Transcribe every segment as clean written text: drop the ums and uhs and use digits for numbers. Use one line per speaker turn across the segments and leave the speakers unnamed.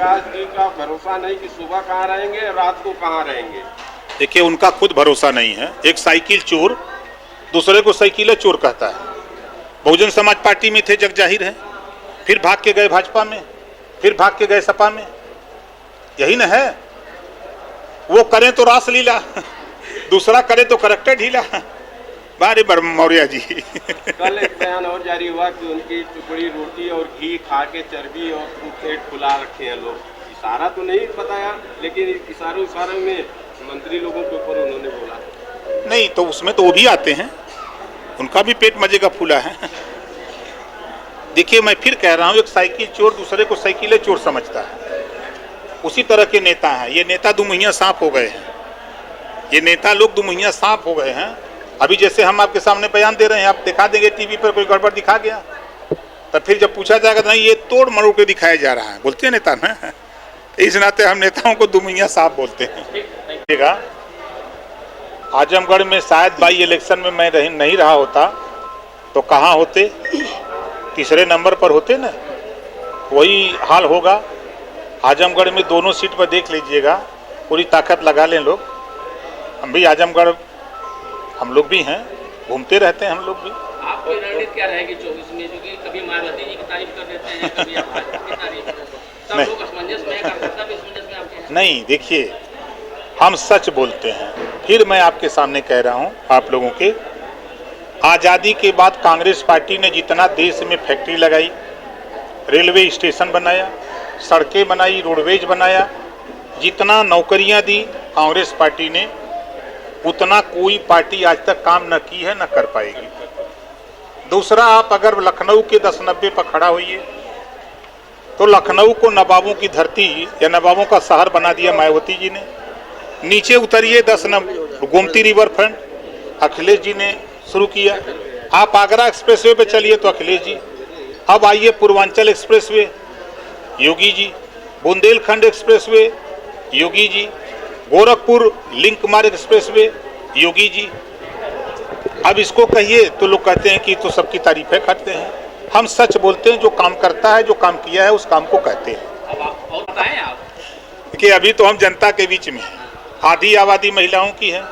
प्रकाश जी का भरोसा नहीं कि सुबह कहाँ रहेंगे और रात को कहाँ रहेंगे।
देखिए, उनका खुद भरोसा नहीं है। एक साइकिल चोर दूसरे को साइकिल चोर कहता है। बहुजन समाज पार्टी में थे, जग जाहिर है, फिर भाग के गए भाजपा में, फिर भाग के गए सपा में। यही न है, वो करें तो रासलीला, दूसरा करे तो करेक्टर ढीला। बारे मौर्य जी।
कल एक बयान और जारी हुआ कि उनकी टुकड़ी रोटी और घी खा के चर्बी और पेट फुला रखे हैं लोग। इशारा तो नहीं बताया, लेकिन इशारों में मंत्री लोगों के ऊपर उन्होंने बोला।
नहीं तो उसमें तो वो भी आते हैं, उनका भी पेट मजे का फूला है। देखिए, मैं फिर कह रहा हूँ, एक साइकिल चोर दूसरे को साइकिल चोर समझता है। उसी तरह के नेता हैं ये। नेता दुमुहिया सांप हो गए हैं, ये नेता लोग दुमुहिया सांप हो गए हैं। अभी जैसे हम आपके सामने बयान दे रहे हैं, आप दिखा देंगे टीवी पर कोई गड़बड़ दिखा गया, तो फिर जब पूछा जाएगा नहीं ये तोड़ मरोड़ के दिखाया जा रहा है, बोलते हैं नेता ना। इस नाते हम नेताओं को दुमुहिया सांप बोलते हैं। आजमगढ़ में शायद बाई इलेक्शन में मैं नहीं रहा होता तो कहाँ होते, तीसरे नंबर पर होते ना। वही हाल होगा। आजमगढ़ में दोनों सीट पर देख लीजिएगा, पूरी ताकत लगा लें लोग। हम भी आजमगढ़, हम लोग भी हैं, घूमते रहते हैं हम लोग भी।
आपकी रणनीति क्या रहेगी 24 में? क्योंकि कभी मायावती जी की तारीफ कर देते हैं, कभी आप भाजपा की तारीफ कर देते हैं, सब लोग असमंजस में, कार्यकर्ता भी असमंजस में आपके हैं।
नहीं, देखिए, हम सच बोलते हैं। फिर मैं आपके सामने कह रहा हूं, आप लोगों के, आज़ादी के बाद कांग्रेस पार्टी ने जितना देश में फैक्ट्री लगाई, रेलवे स्टेशन बनाया, सड़कें बनाई, रोडवेज बनाया, जितना नौकरियां दी कांग्रेस पार्टी ने, उतना कोई पार्टी आज तक काम न की है, न कर पाएगी। दूसरा, आप अगर लखनऊ के 10-90 पर खड़ा होइए तो लखनऊ को नवाबों की धरती या नवाबों का शहर बना दिया मायावती जी ने। नीचे उतरिए, 10 number Gomti river front Akhilesh ji ने शुरू किया। आप आगरा एक्सप्रेसवे पे चलिए तो अखिलेश जी। अब आइए Purvanchal expressway, Yogi ji. Bundelkhand expressway, Yogi ji. Gorakhpur link मार्ग एक्सप्रेसवे, योगी जी। अब इसको कहिए तो लोग कहते हैं कि तो सबकी तारीफें करते हैं। हम सच बोलते हैं, जो काम करता है, जो काम किया है, उस काम को कहते हैं।
अब आप और बताएं आप।
कि अभी तो हम जनता के बीच में हैं। आधी आबादी महिलाओं की है।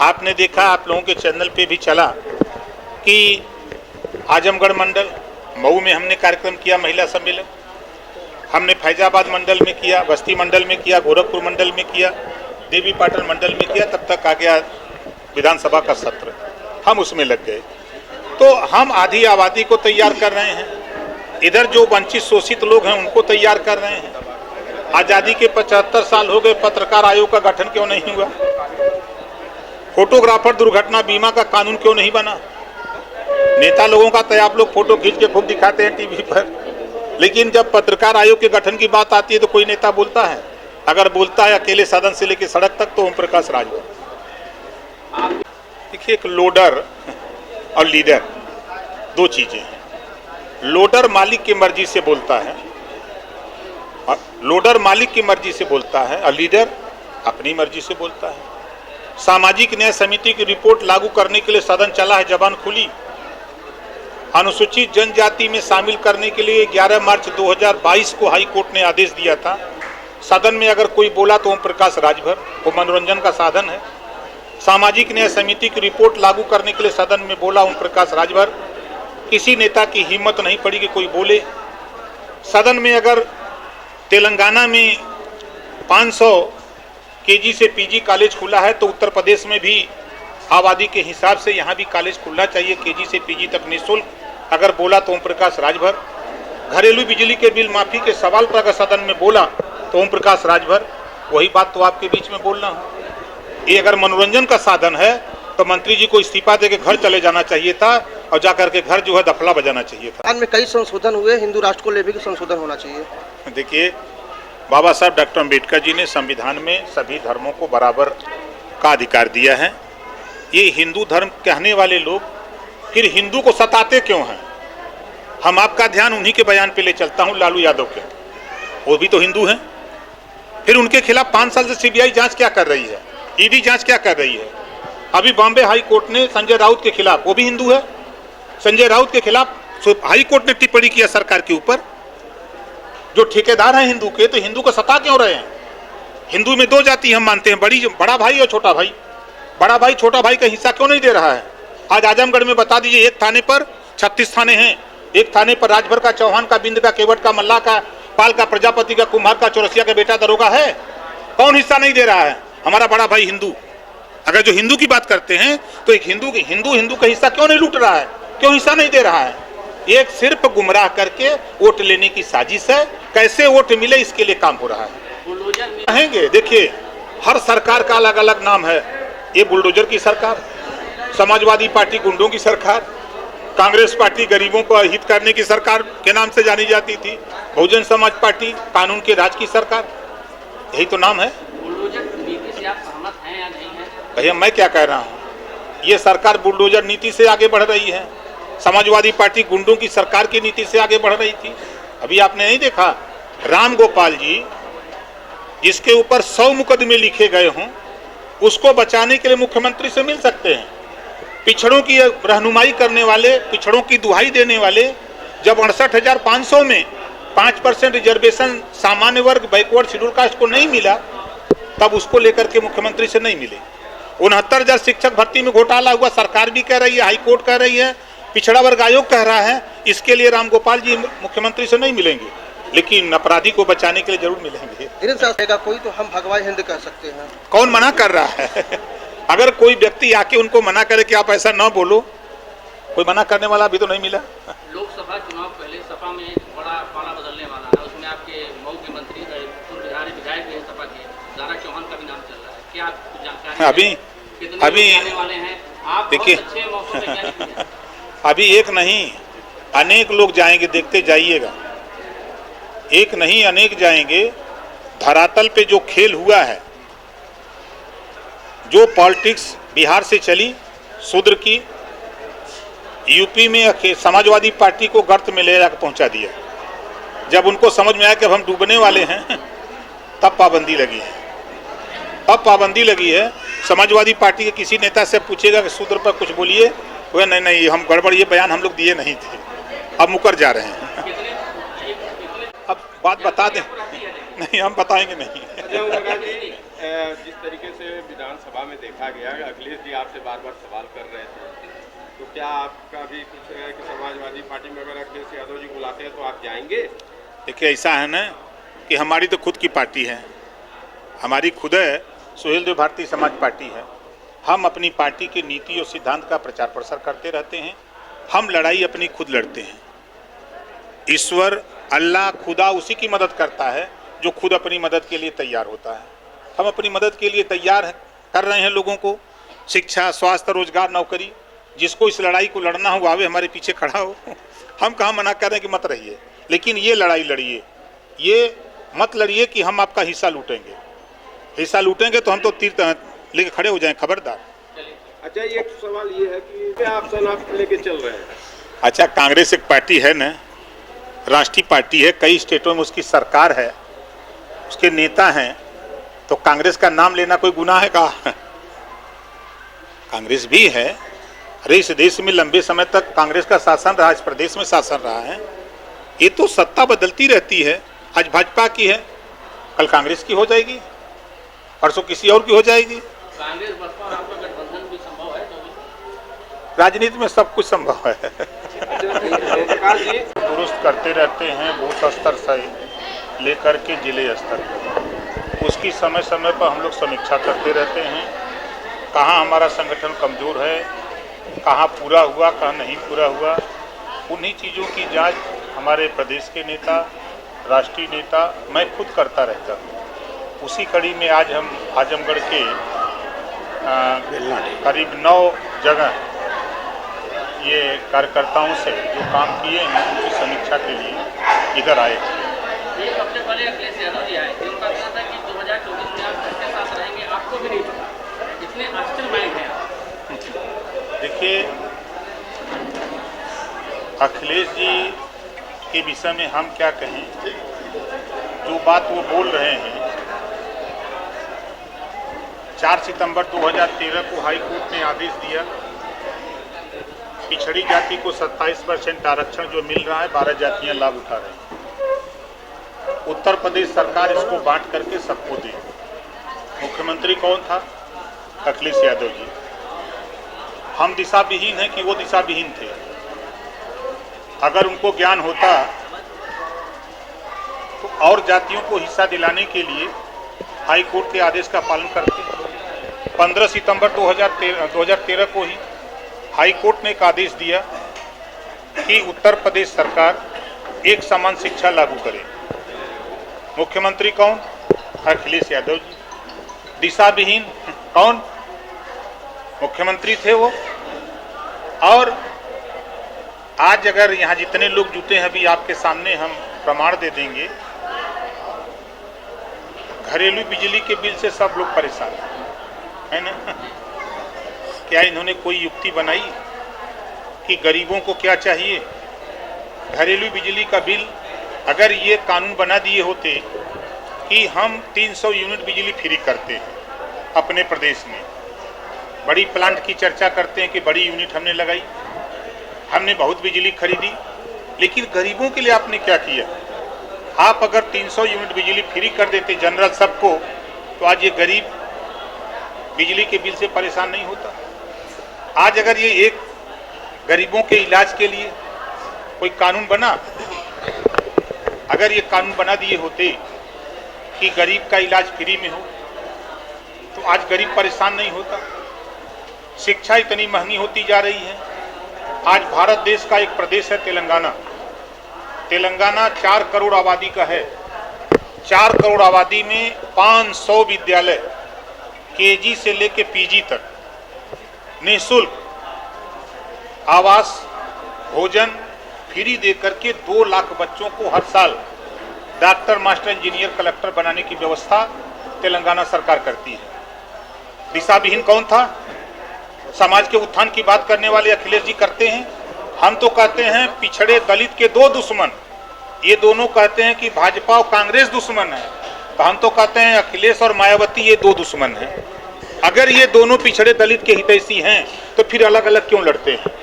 आपने देखा, आप लोगों के चैनल पे भी चला कि आजमगढ़ मंडल मऊ में हमने कार्यक्रम किया, महिला सम्मेलन। हमने फैजाबाद मंडल में किया, बस्ती मंडल में किया, गोरखपुर मंडल में किया, देवी पाटन मंडल में किया। तब तक आ गया विधानसभा का सत्र, हम उसमें लग गए। तो हम आधी आबादी को तैयार कर रहे हैं, इधर जो वंचित शोषित लोग हैं उनको तैयार कर रहे हैं। आज़ादी के 75 साल हो गए, पत्रकार आयोग का गठन क्यों नहीं हुआ? फोटोग्राफर दुर्घटना बीमा का कानून क्यों नहीं बना? नेता लोगों का तो आप लोग फोटो खींच के खूब दिखाते हैं टीवी पर, लेकिन जब पत्रकार आयोग के गठन की बात आती है तो कोई नेता बोलता है? अगर बोलता है अकेले सदन से लेकर सड़क तक तो ओम प्रकाश राजभर। देखिए, एक लोडर और लीडर दो चीजें हैं। लोडर मालिक की मर्जी से बोलता है, लोडर मालिक की मर्जी से बोलता है, और लीडर अपनी मर्जी से बोलता है। सामाजिक न्याय समिति की रिपोर्ट लागू करने के लिए सदन चला है, जबान खुली। अनुसूचित जनजाति में शामिल करने के लिए 11 मार्च 2022 को हाई कोर्ट ने आदेश दिया था। सदन में अगर कोई बोला तो ओम प्रकाश राजभर, वो मनोरंजन का साधन है। सामाजिक न्याय समिति की रिपोर्ट लागू करने के लिए सदन में बोला ओम प्रकाश राजभर। किसी नेता की हिम्मत नहीं पड़ी कि कोई बोले। सदन में अगर तेलंगाना में 500 केजी से पीजी कॉलेज खुला है तो उत्तर प्रदेश में भी आबादी के हिसाब से यहाँ भी कॉलेज खुलना चाहिए, केजी से पीजी तक निःशुल्क। अगर बोला तो ओम प्रकाश राजभर। घरेलू बिजली के बिल माफी के सवाल पर अगर सदन में बोला तो ओम प्रकाश राजभर। वही बात तो आपके बीच में बोलना हो। ये अगर मनोरंजन का साधन है तो मंत्री जी को इस्तीफा देके घर चले जाना चाहिए था और जाकर के घर जो है दफला बजाना चाहिए था।
में कई संशोधन हुए, हिंदू राष्ट्र को लेकर संशोधन होना चाहिए।
देखिए, बाबा साहब डॉक्टर अम्बेडकर जी ने संविधान में सभी धर्मों को बराबर का अधिकार दिया है। ये हिंदू धर्म कहने वाले लोग फिर हिंदू को सताते क्यों हैं? हम आपका ध्यान उन्हीं के बयान पे ले चलता हूं, लालू यादव के। वो भी तो हिंदू हैं। फिर उनके खिलाफ 5 साल से सीबीआई जांच क्या कर रही है, ईडी जांच क्या कर रही है? अभी बॉम्बे हाई कोर्ट ने संजय राउत के खिलाफ, वो भी हिंदू है, संजय राउत के खिलाफ हाई कोर्ट ने टिप्पणी किया सरकार के ऊपर, जो ठेकेदार हैं हिंदू के, तो हिंदू को सता क्यों रहे हैं? हिंदू में दो जाति हम मानते हैं, बड़ा भाई और छोटा भाई। बड़ा भाई छोटा भाई का हिस्सा क्यों नहीं दे रहा है? आज आजमगढ़ में बता दीजिए, एक थाने पर 36 थाने हैं, एक थाने पर राजभर का, चौहान का, बिंद का, केवट का, मल्ला का, पाल का, प्रजापति का, कुम्हार का, चौरसिया का बेटा दरोगा है। कौन हिस्सा नहीं दे रहा है? हमारा बड़ा भाई हिंदू। अगर जो हिंदू की बात करते हैं तो एक हिंदू का हिस्सा क्यों नहीं लूट रहा है? क्यों हिस्सा नहीं दे रहा है? एक सिर्फ गुमराह करके वोट लेने की साजिश है। कैसे वोट मिले इसके लिए काम हो रहा है। कहेंगे, देखिए हर सरकार का अलग अलग नाम है। ये बुलडोजर की सरकार, समाजवादी पार्टी गुंडों की सरकार, कांग्रेस पार्टी गरीबों को हित करने की सरकार के नाम से जानी जाती थी, बहुजन समाज पार्टी कानून के राज की सरकार, यही तो नाम है।
बुलडोजर नीति से आप सहमत हैं या नहीं हैं?
भैया मैं क्या कह रहा हूँ, ये सरकार बुलडोजर नीति से आगे बढ़ रही है। समाजवादी पार्टी गुंडों की सरकार की नीति से आगे बढ़ रही थी। अभी आपने नहीं देखा, राम गोपाल जी जिसके ऊपर 100 मुकदमे लिखे गए हों, उसको बचाने के लिए मुख्यमंत्री से मिल सकते हैं। पिछड़ों की रहनुमाई करने वाले, पिछड़ों की दुहाई देने वाले, जब 68,500 में 5% रिजर्वेशन सामान्य वर्ग बैकवर्ड शेड्यूल कास्ट को नहीं मिला, तब उसको लेकर के मुख्यमंत्री से नहीं मिले। 69,000 शिक्षक भर्ती में घोटाला हुआ, सरकार भी कह रही है, हाईकोर्ट कह रही है, पिछड़ा वर्ग आयोग कह रहा है, इसके लिए रामगोपाल जी मुख्यमंत्री से नहीं मिलेंगे, लेकिन अपराधी को बचाने के लिए जरूर मिलेंगे।
कोई तो हम भगवान हिंद कह सकते हैं।
कौन मना कर रहा है? अगर कोई व्यक्ति आके उनको मना करे कि आप ऐसा न बोलो, कोई मना करने वाला अभी तो नहीं मिला।
लोकसभा चुनाव पहले सपा में बड़ा पाला बदलने वाला है, उसमें आपके मऊ के मंत्री विधायक भी हैं सपा के, दारा चौहान का भी नाम चल रहा है, क्या आपको जानकारी है?
अभी
आने वाले हैं आप?
देखिए,
अच्छे मौसम वैज्ञानिक हैं।
अभी एक नहीं अनेक लोग जाएंगे, देखते जाइएगा। एक नहीं अनेक जाएंगे। धरातल पे जो खेल हुआ है, जो पॉलिटिक्स बिहार से चली शूद्र की, यूपी में समाजवादी पार्टी को गर्त में ले जाकर पहुंचा दिया। जब उनको समझ में आया कि अब हम डूबने वाले हैं, तब पाबंदी लगी है। अब पाबंदी लगी है। समाजवादी पार्टी के किसी नेता से पूछेगा कि शूद्र पर कुछ बोलिए, वह नहीं हम गड़बड़, ये बयान हम लोग दिए नहीं थे, अब मुकर जा रहे हैं। अब बात बता दें? नहीं, हम बताएंगे नहीं।
जिस तरीके से विधानसभा में देखा गया, अखिलेश जी आपसे बार बार सवाल कर रहे थे, तो क्या आपका भी कुछ है कि समाजवादी पार्टी में अगर अखिलेश यादव जी बुलाते हैं तो आप जाएंगे?
देखिए ऐसा है ना कि हमारी तो खुद की पार्टी है, हमारी खुद है, सुहेल देव भारतीय समाज पार्टी है। हम अपनी पार्टी की नीति और सिद्धांत का प्रचार प्रसार करते रहते हैं। हम लड़ाई अपनी खुद लड़ते हैं। ईश्वर, अल्लाह, खुदा उसी की मदद करता है जो खुद अपनी मदद के लिए तैयार होता है। हम अपनी मदद के लिए तैयार कर रहे हैं लोगों को। शिक्षा, स्वास्थ्य, रोजगार, नौकरी, जिसको इस लड़ाई को लड़ना हो आवे, हमारे पीछे खड़ा हो। हम कहाँ मना कर रहे हैं कि मत रहिए, लेकिन ये लड़ाई लड़िए। ये मत लड़िए कि हम आपका हिस्सा लूटेंगे। हिस्सा लूटेंगे तो हम तो तीर लेके खड़े हो जाएं, खबरदार।
अच्छा, एक सवाल ये है कि क्या ऑप्शन आप लेके चल रहे हैं?
अच्छा, कांग्रेस एक पार्टी है ना, राष्ट्रीय पार्टी है, कई स्टेटों में उसकी सरकार है, उसके नेता हैं, तो कांग्रेस का नाम लेना कोई गुनाह है? का कांग्रेस भी है। अरे इस देश में लंबे समय तक कांग्रेस का शासन रहा, इस प्रदेश में शासन रहा है। ये तो सत्ता बदलती रहती है, आज भाजपा की है, कल कांग्रेस की हो जाएगी, परसों किसी और की हो जाएगी।
कांग्रेस बसपा और आपका गठबंधन भी संभव है?
राजनीति में सब कुछ संभव है। दुरुस्त करते रहते हैं बूथ स्तर से लेकर के जिले स्तर पर। उसकी समय समय पर हम लोग समीक्षा करते रहते हैं, कहाँ हमारा संगठन कमज़ोर है, कहाँ पूरा हुआ, कहाँ नहीं पूरा हुआ। उन्हीं चीज़ों की जांच हमारे प्रदेश के नेता, राष्ट्रीय नेता, मैं खुद करता रहता हूँ। उसी कड़ी में आज हम आजमगढ़ के करीब 9 जगह ये कार्यकर्ताओं से जो काम किए हैं उनकी समीक्षा के लिए इधर आए।
एक हफ्ते पहले अखिलेश यादव जी आए थे, उनका कहना था कि 2024 में आप किसके साथ रहेंगे आपको भी नहीं पता, इतने आश्चर्यजनक हैं आप।
देखिए, अखिलेश जी के विषय में हम क्या कहें, जो बात वो बोल रहे हैं, 4 सितंबर 2013 को हाई कोर्ट ने आदेश दिया, पिछड़ी जाति को 27% आरक्षण जो मिल रहा है, 12 जातियां लाभ उठा रही हैं। उत्तर प्रदेश सरकार इसको बांट करके सबको दी। मुख्यमंत्री कौन था? अखिलेश यादव जी। हम दिशा विहीन हैं कि वो दिशा विहीन थे? अगर उनको ज्ञान होता तो और जातियों को हिस्सा दिलाने के लिए हाई कोर्ट के आदेश का पालन करते। 15 सितंबर 2013 को ही हाई कोर्ट ने एक आदेश दिया कि उत्तर प्रदेश सरकार एक समान शिक्षा लागू करे। मुख्यमंत्री कौन? अखिलेश यादव जी। दिशा विहीन कौन? मुख्यमंत्री थे वो। और आज अगर यहाँ जितने लोग जुटे हैं, अभी आपके सामने हम प्रमाण दे देंगे, घरेलू बिजली के बिल से सब लोग परेशान है ना। क्या इन्होंने कोई युक्ति बनाई कि गरीबों को क्या चाहिए? घरेलू बिजली का बिल, अगर ये कानून बना दिए होते कि हम 300 यूनिट बिजली फ्री करते हैं अपने प्रदेश में, बड़ी प्लांट की चर्चा करते हैं कि बड़ी यूनिट हमने लगाई, हमने बहुत बिजली खरीदी, लेकिन गरीबों के लिए आपने क्या किया? आप अगर 300 यूनिट बिजली फ्री कर देते जनरल सबको, तो आज ये गरीब बिजली के बिल से परेशान नहीं होता। आज अगर ये एक गरीबों के इलाज के लिए कोई कानून बना, अगर ये कानून बना दिए होते कि गरीब का इलाज फ्री में हो, तो आज गरीब परेशान नहीं होता। शिक्षा इतनी महंगी होती जा रही है। आज भारत देश का एक प्रदेश है तेलंगाना। तेलंगाना 4 करोड़ आबादी का है। 4 करोड़ आबादी में 500 विद्यालय केजी से लेके पीजी तक निःशुल्क आवास भोजन फ्री दे करके 2 लाख बच्चों को हर साल डॉक्टर, मास्टर, इंजीनियर, कलेक्टर बनाने की व्यवस्था तेलंगाना सरकार करती है। दिशा विहीन कौन था? समाज के उत्थान की बात करने वाले अखिलेश जी करते हैं। हम तो कहते हैं पिछड़े दलित के 2 दुश्मन, ये दोनों कहते हैं कि भाजपा और कांग्रेस दुश्मन है, तो हम तो कहते हैं अखिलेश और मायावती ये 2 दुश्मन हैं। अगर ये दोनों पिछड़े दलित के हितैषी हैं तो फिर अलग अलग क्यों लड़ते हैं?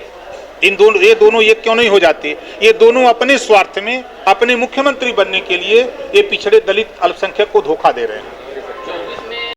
ये दोनों एक क्यों नहीं हो जाते? ये दोनों अपने स्वार्थ में, अपने मुख्यमंत्री बनने के लिए ये पिछड़े दलित अल्पसंख्यक को धोखा दे रहे हैं।